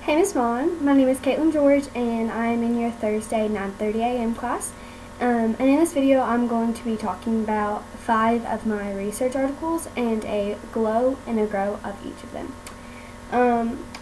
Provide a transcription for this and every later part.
Hey Miss Vaughn, my name is Caitlin George and I'm in your Thursday 9:30 a.m. class. And in this video I'm going to be talking about 5 of my research articles and a glow and a grow of each of them.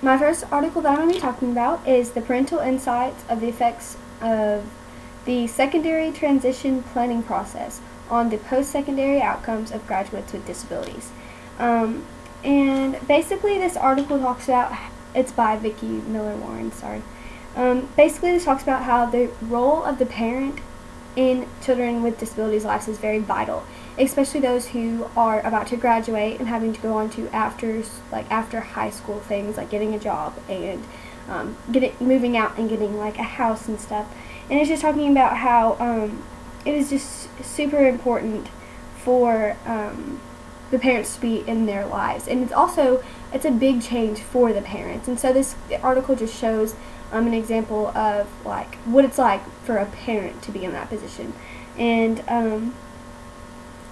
My first article that I'm going to be talking about is the parental insights of the effects of the secondary transition planning process on the post-secondary outcomes of graduates with disabilities. And basically this article talks about, it's by Vicki Miller Warren, sorry. Basically this talks about how the role of the parent in children with disabilities lives is very vital, especially those who are about to graduate and having to go on to after high school things like getting a job and moving out and getting like a house and stuff. And it's just talking about how it is just super important for the parents to be in their lives, and it's a big change for the parents. And so this article just shows an example of like what it's like for a parent to be in that position. And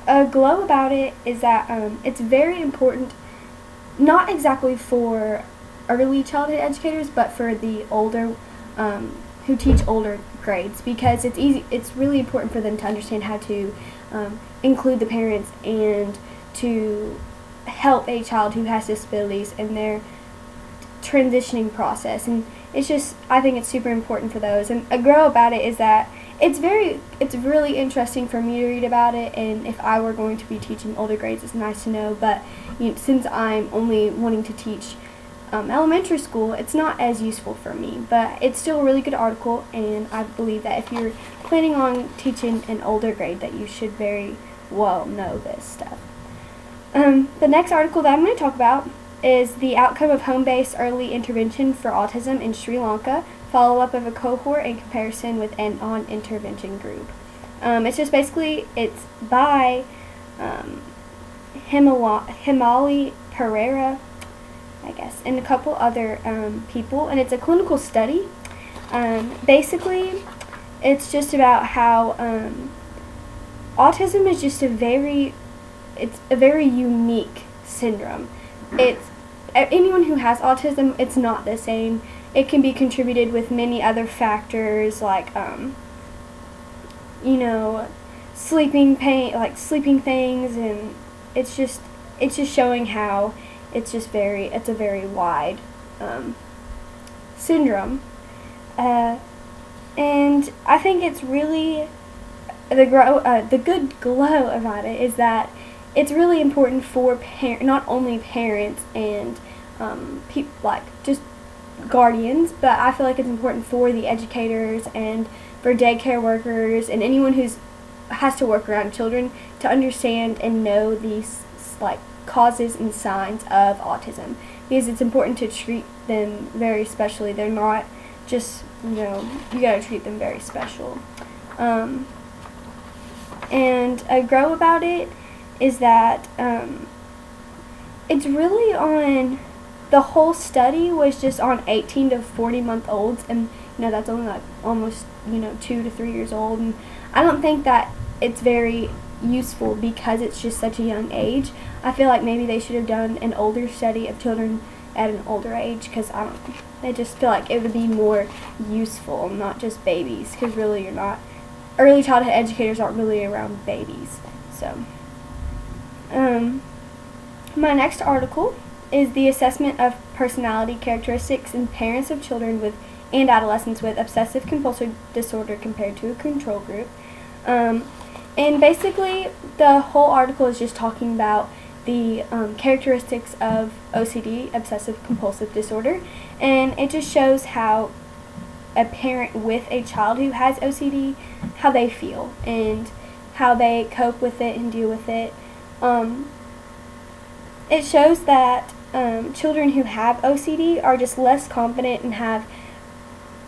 a glow about it is that it's very important, not exactly for early childhood educators, but for the older who teach older grades, because it's really important for them to understand how to include the parents and to help a child who has disabilities in their transitioning process. And I think it's super important for those. And a grow about it is that it's really interesting for me to read about it, and if I were going to be teaching older grades, it's nice to know. But since I'm only wanting to teach elementary school, it's not as useful for me, but it's still a really good article, and I believe that if you're planning on teaching an older grade, that you should very well know this stuff. The next article that I'm going to talk about is the outcome of home-based early intervention for autism in Sri Lanka, follow-up of a cohort in comparison with an on-intervention group. It's by Himali Pereira, I guess, and a couple other people, and it's a clinical study. Basically, it's just about how autism is just it's a very unique syndrome. Anyone who has autism, it's not the same. It can be contributed with many other factors like sleeping things, and it's just showing how it's a very wide syndrome. And I think it's really the good glow about it is that it's really important for not only parents and people like just guardians, but I feel like it's important for the educators and for daycare workers and anyone has to work around children to understand and know these like causes and signs of autism, because it's important to treat them very specially. They're not just, you gotta treat them very special. And a grow about it is that it's really on, the whole study was just on 18 to 40-month olds, and that's only like almost 2 to 3 years old, and I don't think that it's very useful because it's just such a young age. I feel like maybe they should have done an older study of children at an older age, because I just feel like it would be more useful, not just babies, because really early childhood educators aren't really around babies. So my next article is the assessment of personality characteristics in parents of children and adolescents with obsessive compulsive disorder compared to a control group. And basically the whole article is just talking about the characteristics of OCD, obsessive compulsive disorder, and it just shows how a parent with a child who has OCD, how they feel and how they cope with it and deal with it. It shows that children who have OCD are just less confident and have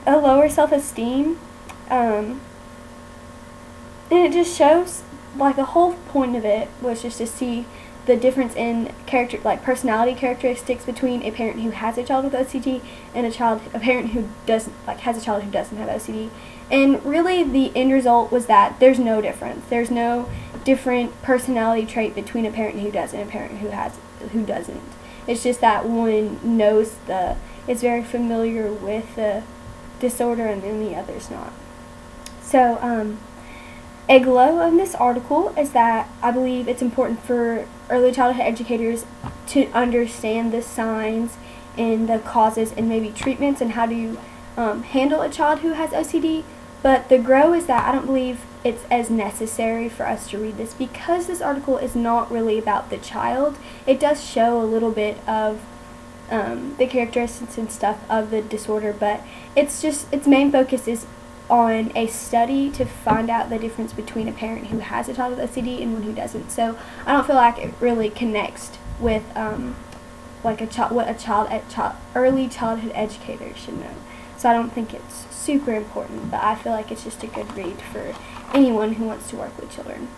a lower self-esteem, and it just shows, like, the whole point of it was just to see the difference in personality characteristics between a parent who has a child with OCD and a parent who has a child who doesn't have OCD. And really the end result was that there's no difference. There's no different personality trait between a parent who does and a parent who doesn't. It's just that one knows the is very familiar with the disorder and then the other's not. So a glow of this article is that I believe it's important for early childhood educators to understand the signs and the causes and maybe treatments and how to handle a child who has OCD. But the grow is that I don't believe it's as necessary for us to read this because this article is not really about the child. It does show a little bit of the characteristics and stuff of the disorder, but its main focus is on a study to find out the difference between a parent who has a child with OCD and one who doesn't. So I don't feel like it really connects with like early childhood educators should know. So I don't think it's super important, but I feel like it's just a good read for anyone who wants to work with children.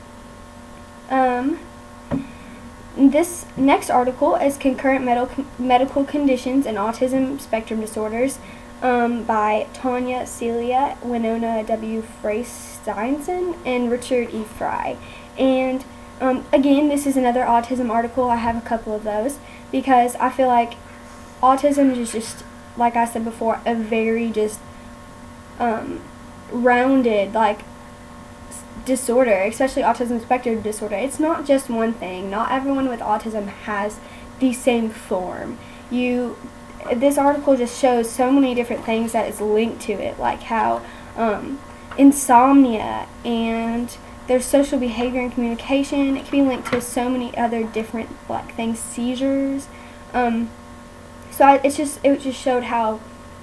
This next article is Concurrent Medical Conditions and Autism Spectrum Disorders by Tanya Celia, Winona W. Frey-Steinson, and Richard E. Fry. And again, this is another autism article. I have a couple of those because I feel like autism is just, like I said before, a very just rounded disorder, especially autism spectrum disorder. It's not just one thing. Not everyone with autism has the same form. This article just shows so many different things that is linked to it, like how insomnia and their social behavior and communication. It can be linked to so many other different things, seizures. So it just showed how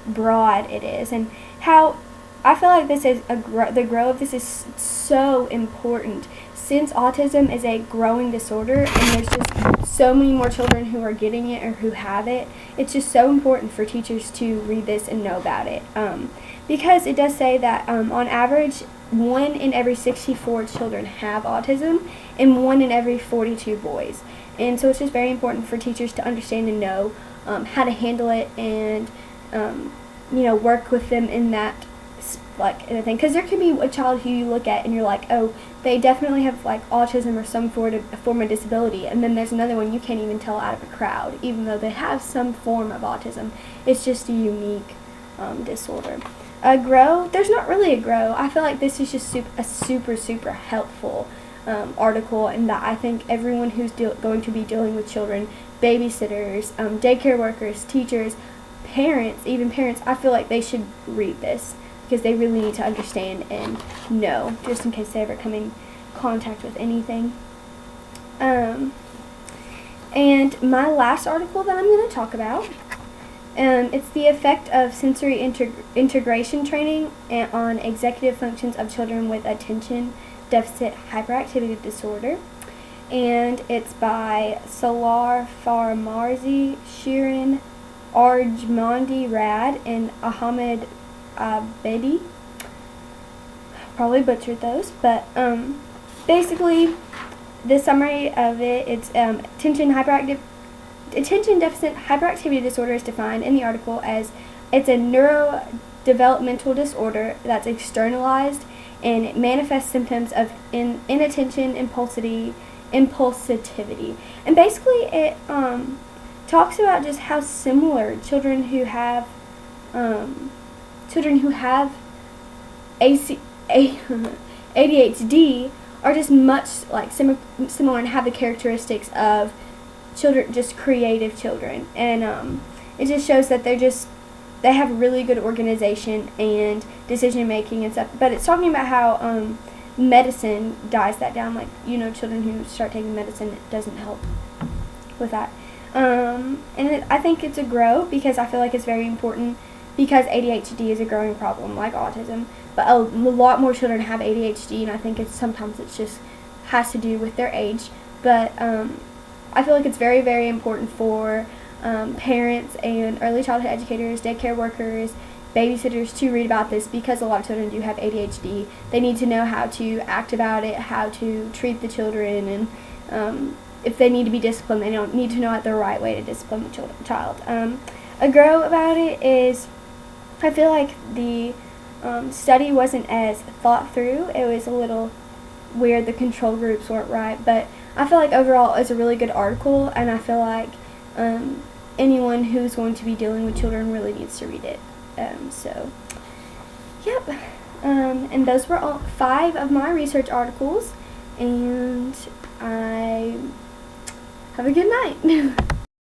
broad it is and how I feel like this is the grow of this is so important since autism is a growing disorder and there's just so many more children who are getting it or who have it. It's just so important for teachers to read this and know about it because it does say that on average 1 in every 64 children have autism and 1 in every 42 boys. And so it's just very important for teachers to understand and know how to handle it and work with them in that thing, because there could be a child who you look at and you're like, oh, they definitely have autism or some form of disability, and then there's another one you can't even tell out of a crowd, even though they have some form of autism. It's just a unique disorder. A grow, there's not really a grow. I feel like this is just a super helpful article, and that I think everyone who's going to be dealing with children, babysitters, daycare workers, teachers, parents, even parents, I feel like they should read this because they really need to understand and know, just in case they ever come in contact with anything. And my last article that I'm going to talk about, it's the effect of sensory integration training on executive functions of children with attention deficit hyperactivity disorder. And it's by Salar Farmarzi, Shirin Arjmandi Rad, and Ahmed Abedi. Probably butchered those, but basically the summary of it, it's attention deficit hyperactivity disorder is defined in the article as it's a neurodevelopmental disorder that's externalized and it manifests symptoms of inattention, impulsivity, and basically it talks about just how similar children who have ADHD are just much similar and have the characteristics of children, just creative children, and it just shows that they have really good organization and decision making and stuff. But it's talking about how medicine dies that down, children who start taking medicine, it doesn't help with that. I think it's a grow because I feel like it's very important because ADHD is a growing problem like autism, but a lot more children have ADHD, and I think sometimes it just has to do with their age. But I feel like it's very, very important for parents and early childhood educators, daycare workers, babysitters to read about this because a lot of children do have ADHD. They need to know how to act about it, how to treat the children, and if they need to be disciplined, they don't need to know the right way to discipline the child. A grow about it is, I feel like the study wasn't as thought through. It was a little weird. The control groups weren't right, but I feel like overall it's a really good article, and I feel like anyone who's going to be dealing with children really needs to read it. Yep. And those were all 5 of my research articles, and I have a good night.